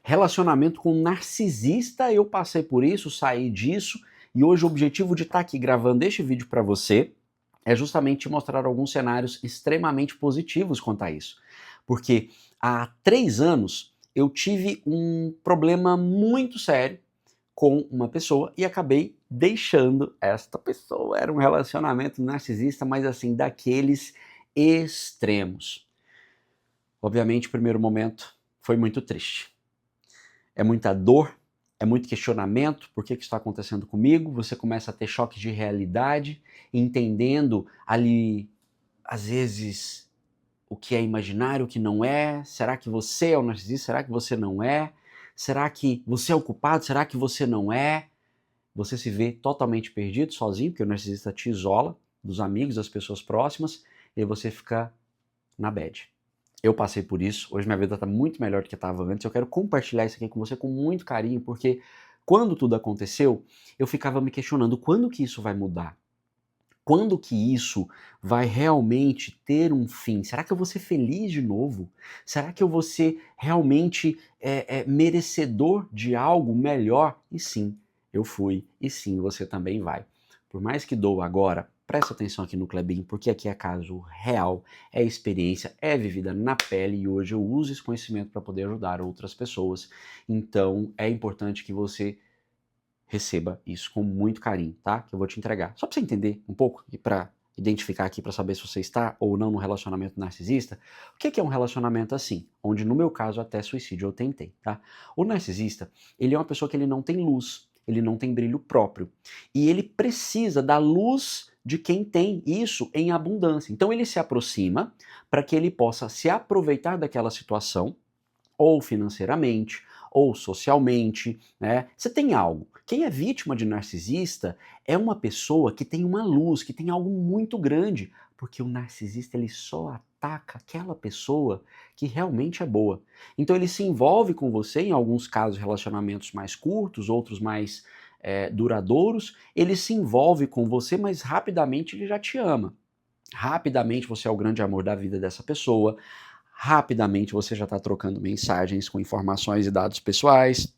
Relacionamento com um narcisista, eu passei por isso, saí disso, e hoje o objetivo de estar aqui gravando este vídeo para você é justamente te mostrar alguns cenários extremamente positivos quanto a isso. Porque há 3 anos eu tive um problema muito sério com uma pessoa e acabei deixando esta pessoa. Era um relacionamento narcisista, mas assim, daqueles extremos. Obviamente, o primeiro momento foi muito triste. É muita dor, é muito questionamento, por que isso está acontecendo comigo? Você começa a ter choque de realidade, entendendo ali, às vezes, o que é imaginário, o que não é. Será que você é o narcisista? Será que você não é? Será que você é o culpado? Será que você não é? Você se vê totalmente perdido, sozinho, porque o narcisista te isola dos amigos, das pessoas próximas, e aí você fica na bad. Eu passei por isso, hoje minha vida está muito melhor do que estava antes, eu quero compartilhar isso aqui com você com muito carinho, porque quando tudo aconteceu, eu ficava me questionando quando que isso vai mudar? Quando que isso vai realmente ter um fim? Será que eu vou ser feliz de novo? Será que eu vou ser realmente merecedor de algo melhor? E sim, eu fui, e sim, você também vai. Por mais que doa agora, presta atenção aqui no Klebin, porque aqui é caso real, é experiência, é vivida na pele e hoje eu uso esse conhecimento para poder ajudar outras pessoas. Então é importante que você receba isso com muito carinho, tá? Que eu vou te entregar. Só para você entender um pouco e para identificar aqui para saber se você está ou não no relacionamento narcisista. O que é um relacionamento assim? Onde no meu caso até suicídio eu tentei, tá? O narcisista, ele é uma pessoa que ele não tem luz, ele não tem brilho próprio e ele precisa da luz de quem tem isso em abundância. Então ele se aproxima para que ele possa se aproveitar daquela situação ou financeiramente, ou socialmente, né? Você tem algo. Quem é vítima de narcisista é uma pessoa que tem uma luz, que tem algo muito grande, porque o narcisista ele só ataca aquela pessoa que realmente é boa. Então ele se envolve com você, em alguns casos relacionamentos mais curtos, outros mais duradouros, ele se envolve com você, mas rapidamente ele já te ama. Rapidamente você é o grande amor da vida dessa pessoa, rapidamente você já está trocando mensagens com informações e dados pessoais,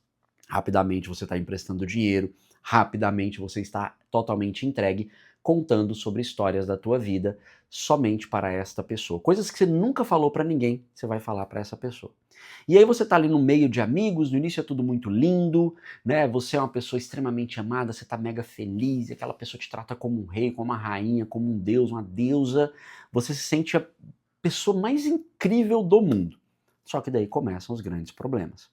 rapidamente você está emprestando dinheiro, rapidamente você está totalmente entregue, contando sobre histórias da tua vida somente para esta pessoa. Coisas que você nunca falou para ninguém, você vai falar para essa pessoa. E aí você está ali no meio de amigos, no início é tudo muito lindo, né? Você é uma pessoa extremamente amada, você está mega feliz, e aquela pessoa te trata como um rei, como uma rainha, como um deus, uma deusa. Você se sente a pessoa mais incrível do mundo. Só que daí começam os grandes problemas.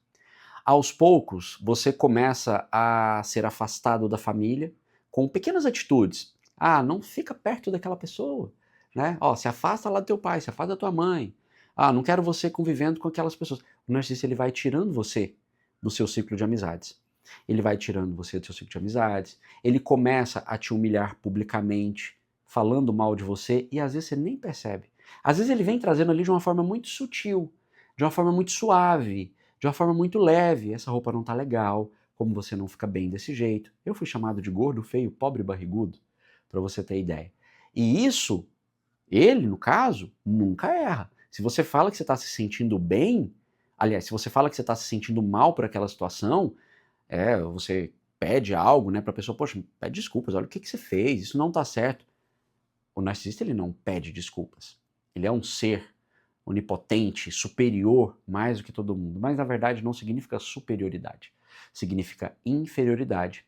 Aos poucos, você começa a ser afastado da família com pequenas atitudes. Ah, não fica perto daquela pessoa, né? Ó, se afasta lá do teu pai, se afasta da tua mãe. Ah, não quero você convivendo com aquelas pessoas. O narcisista ele vai tirando você do seu ciclo de amizades. Ele vai tirando você do seu ciclo de amizades. Ele começa a te humilhar publicamente, falando mal de você e às vezes você nem percebe. Às vezes ele vem trazendo ali de uma forma muito sutil, de uma forma muito suave, de uma forma muito leve. Essa roupa não tá legal, como você não fica bem desse jeito. Eu fui chamado de gordo, feio, pobre e barrigudo, para você ter ideia. E isso, ele, no caso, nunca erra. Se você fala que você está se sentindo bem, aliás, se você fala que você está se sentindo mal por aquela situação, você pede algo, né, para a pessoa, poxa, pede desculpas, olha o que você fez, isso não tá certo. O narcisista, ele não pede desculpas. Ele é um ser onipotente, superior, mais do que todo mundo. Mas na verdade não significa superioridade, significa inferioridade.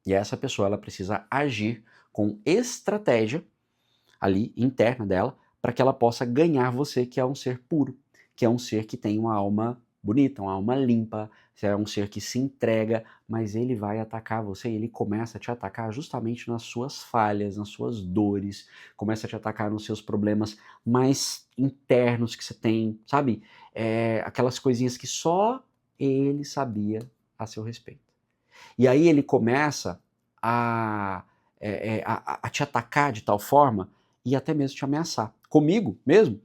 E essa pessoa ela precisa agir com estratégia ali interna dela para que ela possa ganhar você, que é um ser puro, que é um ser que tem uma alma bonita, uma alma limpa, é um ser que se entrega, mas ele vai atacar você e ele começa a te atacar justamente nas suas falhas, nas suas dores, começa a te atacar nos seus problemas mais internos que você tem, sabe? Aquelas coisinhas que só ele sabia a seu respeito. E aí ele começa a te atacar de tal forma e até mesmo te ameaçar. Comigo mesmo,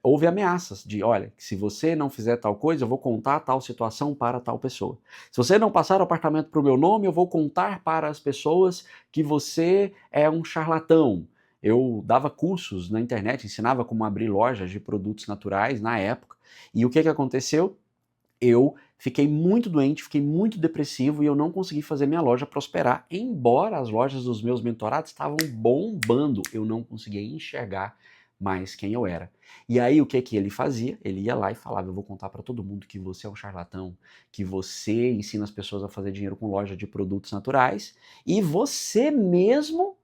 houve ameaças de, olha, se você não fizer tal coisa, eu vou contar tal situação para tal pessoa. Se você não passar o apartamento para o meu nome, eu vou contar para as pessoas que você é um charlatão. Eu dava cursos na internet, ensinava como abrir lojas de produtos naturais na época. E o que aconteceu? eu fiquei muito doente, fiquei muito depressivo e eu não consegui fazer minha loja prosperar, embora as lojas dos meus mentorados estavam bombando, eu não conseguia enxergar mais quem eu era. E aí o que que ele fazia? Ele ia lá e falava, eu vou contar para todo mundo que você é um charlatão, que você ensina as pessoas a fazer dinheiro com loja de produtos naturais e você mesmo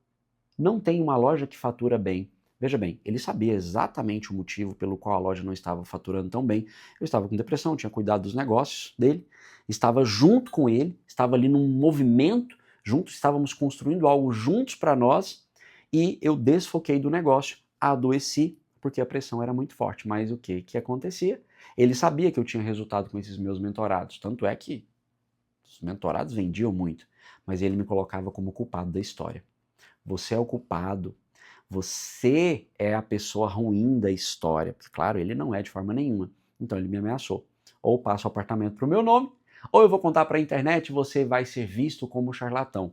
não tem uma loja que fatura bem. Veja bem, ele sabia exatamente o motivo pelo qual a loja não estava faturando tão bem. Eu estava com depressão, tinha cuidado dos negócios dele, estava junto com ele, estava ali num movimento, juntos estávamos construindo algo juntos para nós e eu desfoquei do negócio, adoeci porque a pressão era muito forte. Mas o que acontecia? Ele sabia que eu tinha resultado com esses meus mentorados, tanto é que os mentorados vendiam muito, mas ele me colocava como culpado da história. Você é o culpado. Você é a pessoa ruim da história. Claro, ele não é de forma nenhuma. Então ele me ameaçou. Ou passo o apartamento para o meu nome, ou eu vou contar para a internet e você vai ser visto como charlatão.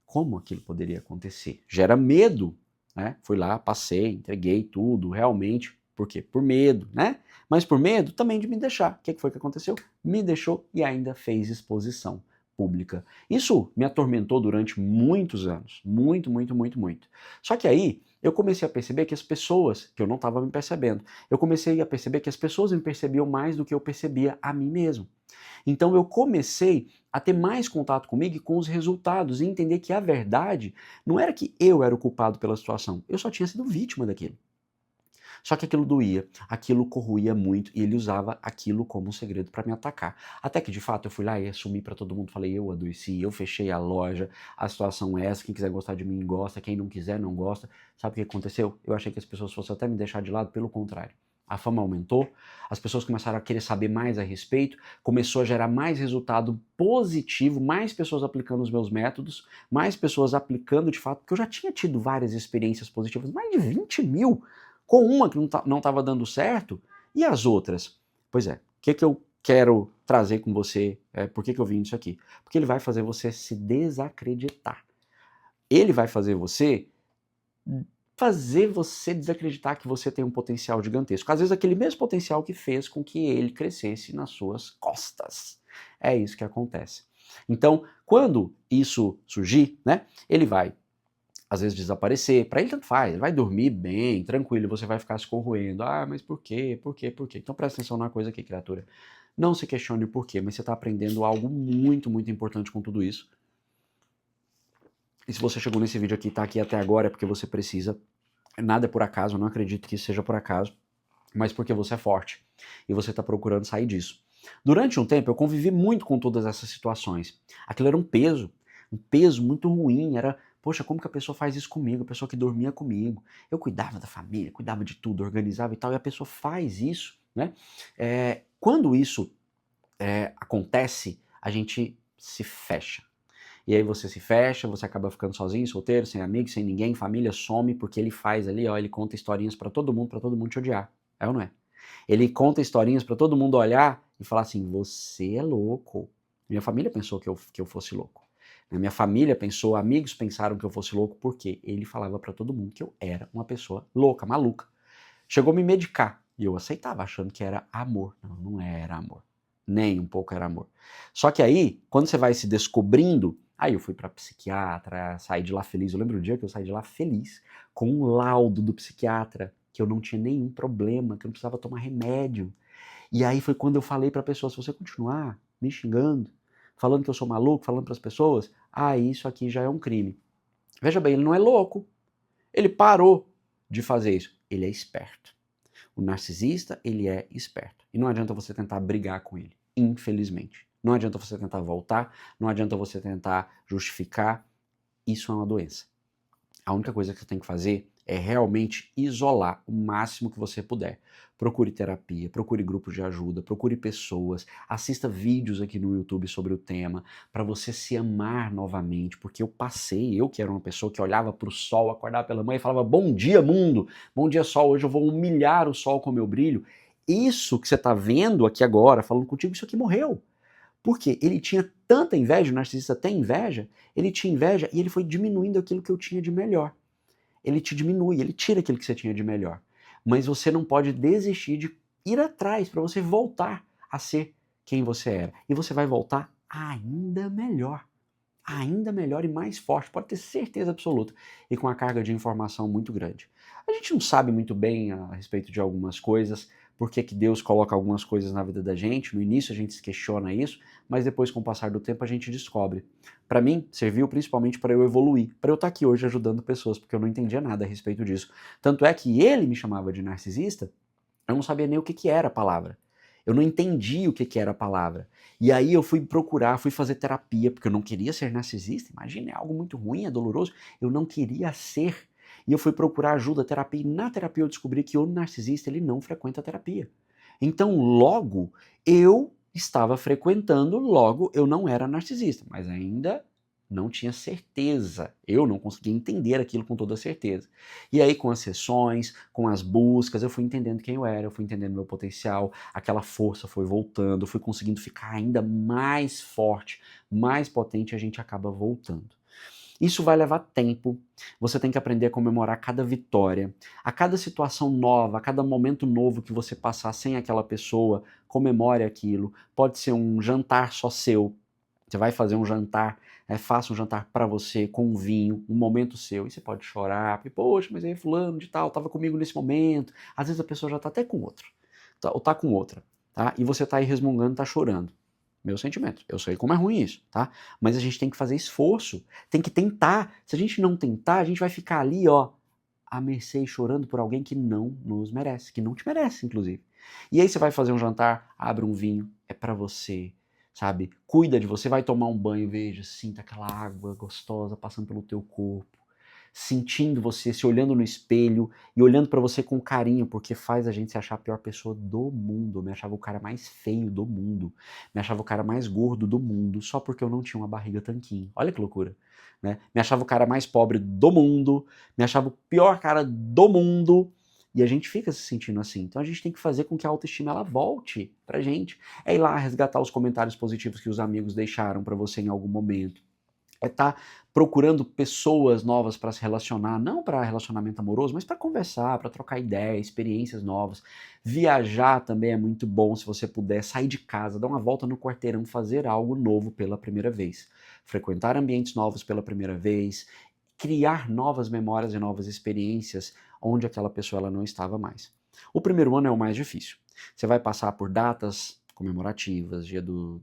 Como aquilo poderia acontecer? Gera medo, né? Fui lá, passei, entreguei tudo, realmente. Por quê? Por medo, né? Mas por medo também de me deixar. O que foi que aconteceu? Me deixou e ainda fez exposição pública. Isso me atormentou durante muitos anos. Muito, muito, muito, muito. Só que aí eu comecei a perceber que as pessoas, que eu não estava me percebendo, eu comecei a perceber que as pessoas me percebiam mais do que eu percebia a mim mesmo. Então eu comecei a ter mais contato comigo e com os resultados e entender que a verdade não era que eu era o culpado pela situação, eu só tinha sido vítima daquilo. Só que aquilo doía, aquilo corroía muito e ele usava aquilo como um segredo para me atacar. Até que de fato eu fui lá e assumi para todo mundo, falei eu adoeci, eu fechei a loja, a situação é essa, quem quiser gostar de mim gosta, quem não quiser não gosta. Sabe o que aconteceu? Eu achei que as pessoas fossem até me deixar de lado, pelo contrário. A fama aumentou, as pessoas começaram a querer saber mais a respeito, começou a gerar mais resultado positivo, mais pessoas aplicando os meus métodos, mais pessoas aplicando de fato, porque eu já tinha tido várias experiências positivas, mais de 20 mil, com uma que não estava dando certo, e as outras? Pois é, o que eu quero trazer com você, por que eu vim nisso aqui? Porque ele vai fazer você se desacreditar. Ele vai fazer você desacreditar que você tem um potencial gigantesco. Às vezes aquele mesmo potencial que fez com que ele crescesse nas suas costas. É isso que acontece. Então, quando isso surgir, né, ele vai às vezes desaparecer, para ele tanto faz, ele vai dormir bem, tranquilo, você vai ficar se corroendo. Ah, mas por quê? Por quê? Por quê? Então presta atenção numa coisa aqui, criatura. Não se questione o porquê, mas você está aprendendo algo muito, muito importante com tudo isso. E se você chegou nesse vídeo aqui, está aqui até agora, é porque você precisa. Nada é por acaso, eu não acredito que isso seja por acaso, mas porque você é forte e você está procurando sair disso. Durante um tempo eu convivi muito com todas essas situações. Aquilo era um peso muito ruim, era, poxa, como que a pessoa faz isso comigo? A pessoa que dormia comigo, eu cuidava da família, cuidava de tudo, organizava e tal, e a pessoa faz isso, né? Quando isso acontece, a gente se fecha. E aí você se fecha, você acaba ficando sozinho, solteiro, sem amigos, sem ninguém, família some, porque ele faz ali, ó, ele conta historinhas pra todo mundo te odiar. É ou não é? Ele conta historinhas pra todo mundo olhar e falar assim, você é louco. Minha família pensou que eu fosse louco. Minha família pensou, amigos pensaram que eu fosse louco, porque ele falava pra todo mundo que eu era uma pessoa louca, maluca. Chegou a me medicar, e eu aceitava, achando que era amor. Não, não era amor. Nem um pouco era amor. Só que aí, quando você vai se descobrindo, aí eu fui pra psiquiatra, saí de lá feliz. Eu lembro do dia que eu saí de lá feliz, com um laudo do psiquiatra, que eu não tinha nenhum problema, que eu não precisava tomar remédio. E aí foi quando eu falei pra pessoa, se você continuar me xingando, falando que eu sou maluco, falando pras pessoas, isso aqui já é um crime. Veja bem, ele não é louco. Ele parou de fazer isso. Ele é esperto. O narcisista, ele é esperto. E não adianta você tentar brigar com ele, infelizmente. Não adianta você tentar voltar, não adianta você tentar justificar. Isso é uma doença. A única coisa que você tem que fazer é realmente isolar o máximo que você puder. Procure terapia, procure grupos de ajuda, procure pessoas, assista vídeos aqui no YouTube sobre o tema, para você se amar novamente, porque eu que era uma pessoa que olhava para o sol, acordava pela manhã e falava, bom dia mundo, bom dia sol, hoje eu vou humilhar o sol com o meu brilho. Isso que você está vendo aqui agora, falando contigo, isso aqui morreu. Porque ele tinha tanta inveja, o narcisista tem inveja, ele tinha inveja e ele foi diminuindo aquilo que eu tinha de melhor. Ele te diminui, ele tira aquilo que você tinha de melhor. Mas você não pode desistir de ir atrás para você voltar a ser quem você era. E você vai voltar ainda melhor e mais forte, pode ter certeza absoluta, e com a carga de informação muito grande. A gente não sabe muito bem a respeito de algumas coisas, por que que Deus coloca algumas coisas na vida da gente, no início a gente se questiona isso, mas depois com o passar do tempo a gente descobre. Para mim, serviu principalmente para eu evoluir, para eu estar aqui hoje ajudando pessoas, porque eu não entendia nada a respeito disso. Tanto é que ele me chamava de narcisista, eu não sabia nem o que que era a palavra. Eu não entendi o que que era a palavra. E aí eu fui procurar, fui fazer terapia, porque eu não queria ser narcisista. Imagina, é algo muito ruim, é doloroso. Eu não queria ser. E eu fui procurar ajuda, terapia, e na terapia eu descobri que o narcisista, ele não frequenta terapia. Então, logo, eu estava frequentando, logo, eu não era narcisista, mas ainda não tinha certeza. Eu não conseguia entender aquilo com toda certeza. E aí, com as sessões, com as buscas, eu fui entendendo quem eu era, eu fui entendendo meu potencial, aquela força foi voltando, eu fui conseguindo ficar ainda mais forte, mais potente, e a gente acaba voltando. Isso vai levar tempo, você tem que aprender a comemorar cada vitória, a cada situação nova, a cada momento novo que você passar sem aquela pessoa, comemore aquilo. Pode ser um jantar só seu, você vai fazer um jantar, faça um jantar para você, com um vinho, um momento seu, e você pode chorar, porque, poxa, mas aí fulano de tal, estava comigo nesse momento, às vezes a pessoa já está até com outro, ou está com outra, tá? E você está aí resmungando, está chorando. Meu sentimento. Eu sei como é ruim isso, tá? Mas a gente tem que fazer esforço, tem que tentar. Se a gente não tentar, a gente vai ficar ali, ó, à mercê e chorando por alguém que não nos merece, que não te merece, inclusive. E aí você vai fazer um jantar, abre um vinho, é pra você, sabe? Cuida de você, vai tomar um banho, veja, sinta aquela água gostosa passando pelo teu corpo, sentindo você, se olhando no espelho e olhando pra você com carinho, porque faz a gente se achar a pior pessoa do mundo. Eu me achava o cara mais feio do mundo, me achava o cara mais gordo do mundo, só porque eu não tinha uma barriga tanquinho. Olha que loucura, né? Me achava o cara mais pobre do mundo, me achava o pior cara do mundo, e a gente fica se sentindo assim. Então a gente tem que fazer com que a autoestima ela volte pra gente. É ir lá resgatar os comentários positivos que os amigos deixaram pra você em algum momento. É estar procurando pessoas novas para se relacionar, não para relacionamento amoroso, mas para conversar, para trocar ideia, experiências novas. Viajar também é muito bom, se você puder, sair de casa, dar uma volta no quarteirão, fazer algo novo pela primeira vez. Frequentar ambientes novos pela primeira vez, criar novas memórias e novas experiências onde aquela pessoa ela não estava mais. O primeiro ano é o mais difícil. Você vai passar por datas comemorativas, dia do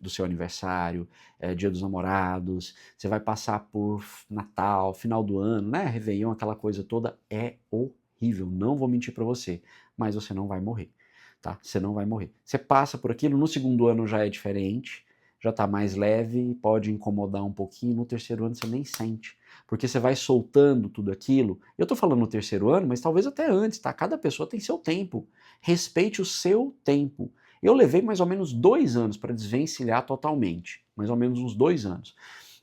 seu aniversário, dia dos namorados, você vai passar por Natal, final do ano, né, Réveillon, aquela coisa toda, é horrível, não vou mentir pra você, mas você não vai morrer, tá? Você não vai morrer. Você passa por aquilo, no segundo ano já é diferente, já tá mais leve, pode incomodar um pouquinho, no terceiro ano você nem sente, porque você vai soltando tudo aquilo. Eu tô falando no terceiro ano, mas talvez até antes, tá? Cada pessoa tem seu tempo, respeite o seu tempo. Eu levei mais ou menos 2 anos para desvencilhar totalmente, mais ou menos uns 2 anos.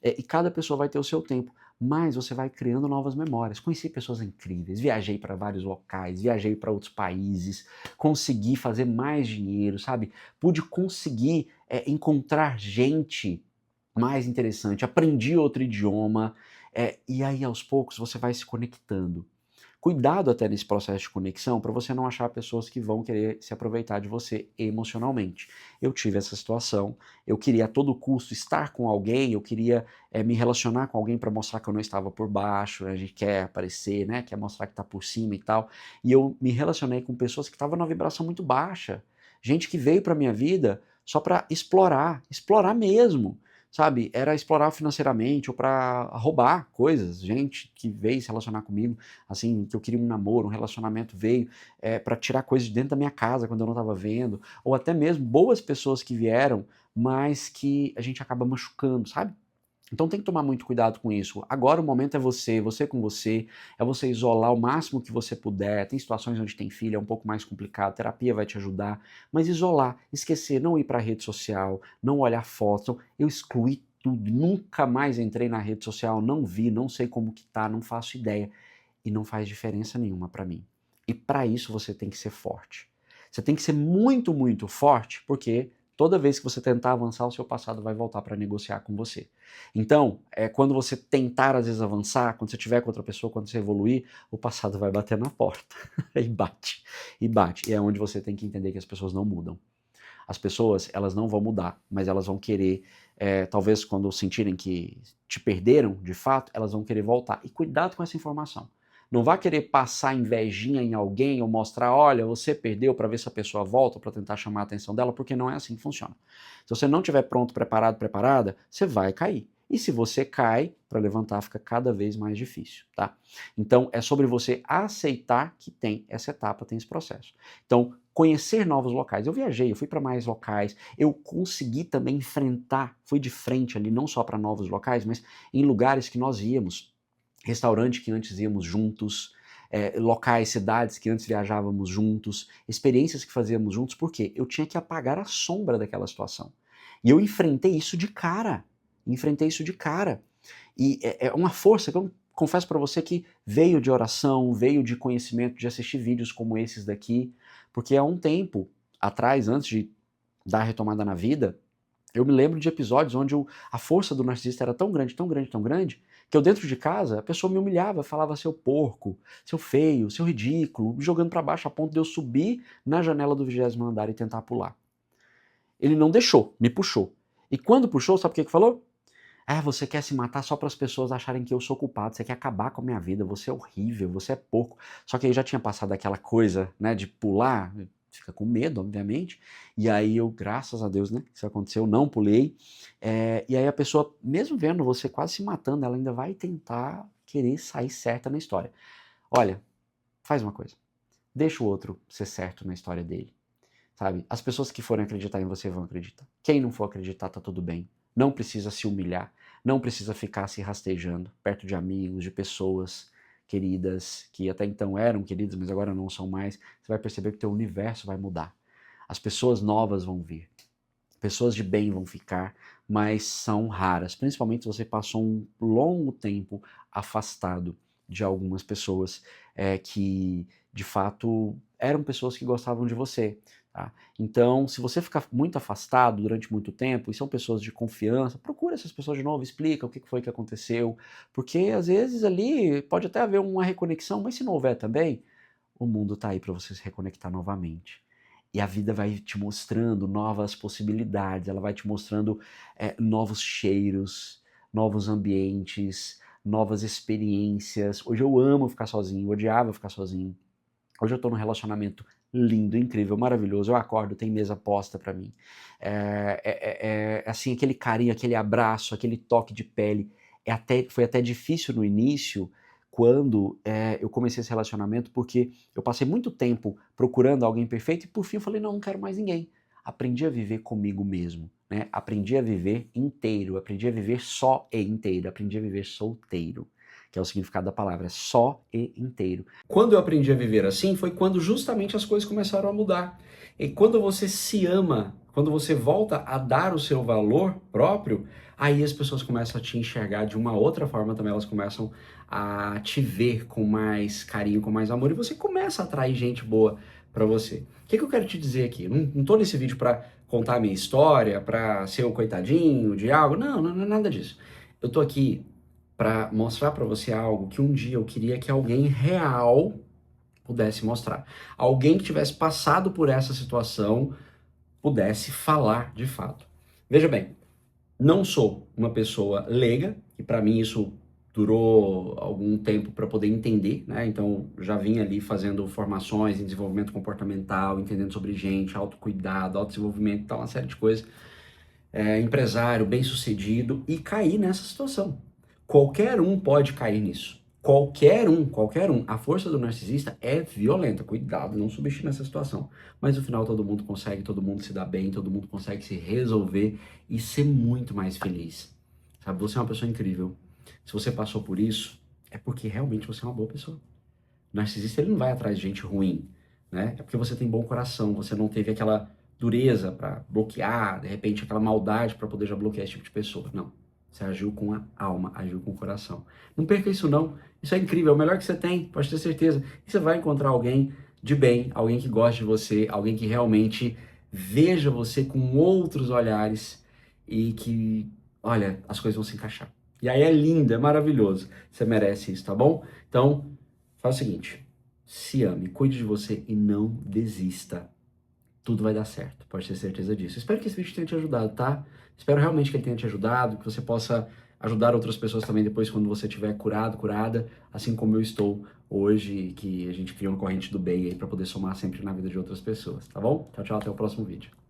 E cada pessoa vai ter o seu tempo, mas você vai criando novas memórias. Conheci pessoas incríveis, viajei para vários locais, viajei para outros países, consegui fazer mais dinheiro, sabe? Pude conseguir encontrar gente mais interessante, aprendi outro idioma, e aí aos poucos você vai se conectando. Cuidado até nesse processo de conexão para você não achar pessoas que vão querer se aproveitar de você emocionalmente. Eu tive essa situação, eu queria a todo custo estar com alguém, eu queria me relacionar com alguém para mostrar que eu não estava por baixo, a gente quer aparecer, né, quer mostrar que está por cima e tal, e eu me relacionei com pessoas que estavam numa vibração muito baixa, gente que veio para minha vida só para explorar, explorar mesmo, sabe? Era explorar financeiramente ou para roubar coisas, gente que veio se relacionar comigo, assim, que eu queria um namoro, um relacionamento, veio para tirar coisas de dentro da minha casa quando eu não estava vendo, ou até mesmo boas pessoas que vieram, mas que a gente acaba machucando, sabe? Então tem que tomar muito cuidado com isso. Agora o momento é você com você, é você isolar o máximo que você puder. Tem situações onde tem filho, é um pouco mais complicado, terapia vai te ajudar, mas isolar, esquecer, não ir para a rede social, não olhar fotos. Então, eu excluí tudo, nunca mais entrei na rede social, não vi, não sei como que tá, não faço ideia. E não faz diferença nenhuma para mim. E para isso você tem que ser forte. Você tem que ser muito, muito forte, porque toda vez que você tentar avançar, o seu passado vai voltar para negociar com você. Então, quando você tentar às vezes avançar, quando você estiver com outra pessoa, quando você evoluir, o passado vai bater na porta. E bate, e bate. E é onde você tem que entender que as pessoas não mudam. As pessoas, elas não vão mudar, mas elas vão querer, talvez quando sentirem que te perderam, de fato, elas vão querer voltar. E cuidado com essa informação. Não vá querer passar invejinha em alguém ou mostrar, olha, você perdeu, para ver se a pessoa volta, para tentar chamar a atenção dela, porque não é assim que funciona. Se você não estiver pronto, preparado, preparada, você vai cair. E se você cai, para levantar fica cada vez mais difícil, tá? Então, é sobre você aceitar que tem essa etapa, tem esse processo. Então, conhecer novos locais. Eu viajei, eu fui para mais locais, eu consegui também enfrentar, fui de frente ali, não só para novos locais, mas em lugares que nós íamos, restaurante que antes íamos juntos, locais, cidades que antes viajávamos juntos, experiências que fazíamos juntos, porque eu tinha que apagar a sombra daquela situação. E eu enfrentei isso de cara. Enfrentei isso de cara. E é uma força que eu confesso para você que veio de oração, veio de conhecimento, de assistir vídeos como esses daqui, porque há um tempo atrás, antes de dar a retomada na vida, eu me lembro de episódios onde a força do narcisista era tão grande, tão grande, tão grande, que eu dentro de casa, a pessoa me humilhava, falava seu porco, seu feio, seu ridículo, me jogando para baixo a ponto de eu subir na janela do 20º andar e tentar pular. Ele não deixou, me puxou. E quando puxou, sabe o que falou? Ah, você quer se matar só para as pessoas acharem que eu sou culpado, você quer acabar com a minha vida, você é horrível, você é porco. Só que aí já tinha passado aquela coisa, né, de pular, fica com medo, obviamente, e aí eu, graças a Deus, né, isso aconteceu, não pulei, e aí a pessoa, mesmo vendo você quase se matando, ela ainda vai tentar querer sair certa na história. Olha, faz uma coisa, deixa o outro ser certo na história dele. Sabe? As pessoas que forem acreditar em você vão acreditar. Quem não for acreditar, tá tudo bem. Não precisa se humilhar, não precisa ficar se rastejando perto de amigos, de pessoas queridas, que até então eram queridas, mas agora não são mais. Você vai perceber que o teu universo vai mudar. As pessoas novas vão vir. Pessoas de bem vão ficar, mas são raras. Principalmente se você passou um longo tempo afastado de algumas pessoas que, de fato, eram pessoas que gostavam de você. Tá? Então, se você ficar muito afastado durante muito tempo, e são pessoas de confiança, procura essas pessoas de novo, explica o que foi que aconteceu, porque às vezes ali pode até haver uma reconexão, mas se não houver também, o mundo está aí para você se reconectar novamente. E a vida vai te mostrando novas possibilidades, ela vai te mostrando novos cheiros, novos ambientes, novas experiências. Hoje eu amo ficar sozinho, eu odiava ficar sozinho. Hoje eu tô num relacionamento lindo, incrível, maravilhoso. Eu acordo, tem mesa posta pra mim. Assim, aquele carinho, aquele abraço, aquele toque de pele. Foi até difícil no início, quando eu comecei esse relacionamento, porque eu passei muito tempo procurando alguém perfeito e por fim eu falei, não quero mais ninguém. Aprendi a viver comigo mesmo, né? Aprendi a viver inteiro, aprendi a viver só e inteiro, aprendi a viver solteiro, que é o significado da palavra, só e inteiro. Quando eu aprendi a viver assim, foi quando justamente as coisas começaram a mudar. E quando você se ama, quando você volta a dar o seu valor próprio, aí as pessoas começam a te enxergar de uma outra forma também, elas começam a te ver com mais carinho, com mais amor, e você começa a atrair gente boa para você. O que eu quero te dizer aqui? Não tô nesse vídeo para contar a minha história, para ser o coitadinho de algo, não é nada disso. Eu tô aqui para mostrar para você algo que um dia eu queria que alguém real pudesse mostrar. Alguém que tivesse passado por essa situação pudesse falar de fato. Veja bem, não sou uma pessoa leiga, e para mim isso durou algum tempo para poder entender, né? Então já vim ali fazendo formações em desenvolvimento comportamental, entendendo sobre gente, autocuidado, autodesenvolvimento e tal, uma série de coisas. Empresário, bem-sucedido, e caí nessa situação. Qualquer um pode cair nisso. Qualquer um, qualquer um. A força do narcisista é violenta. Cuidado, não subestime essa situação. Mas no final todo mundo consegue, todo mundo se dá bem, todo mundo consegue se resolver e ser muito mais feliz. Sabe, você é uma pessoa incrível. Se você passou por isso, é porque realmente você é uma boa pessoa. O narcisista, ele não vai atrás de gente ruim, né? É porque você tem bom coração, você não teve aquela dureza para bloquear, de repente aquela maldade para poder já bloquear esse tipo de pessoa. Não. Você agiu com a alma, agiu com o coração. Não perca isso não. Isso é incrível, é o melhor que você tem, pode ter certeza. E você vai encontrar alguém de bem, alguém que goste de você, alguém que realmente veja você com outros olhares e que, olha, as coisas vão se encaixar. E aí é lindo, é maravilhoso. Você merece isso, tá bom? Então, faz o seguinte, se ame, cuide de você e não desista. tudo vai dar certo, pode ter certeza disso. Espero que esse vídeo tenha te ajudado, tá? Espero realmente que ele tenha te ajudado, que você possa ajudar outras pessoas também depois quando você estiver curado, curada, assim como eu estou hoje, que a gente cria uma corrente do bem aí para poder somar sempre na vida de outras pessoas, tá bom? Tchau, tchau, até o próximo vídeo.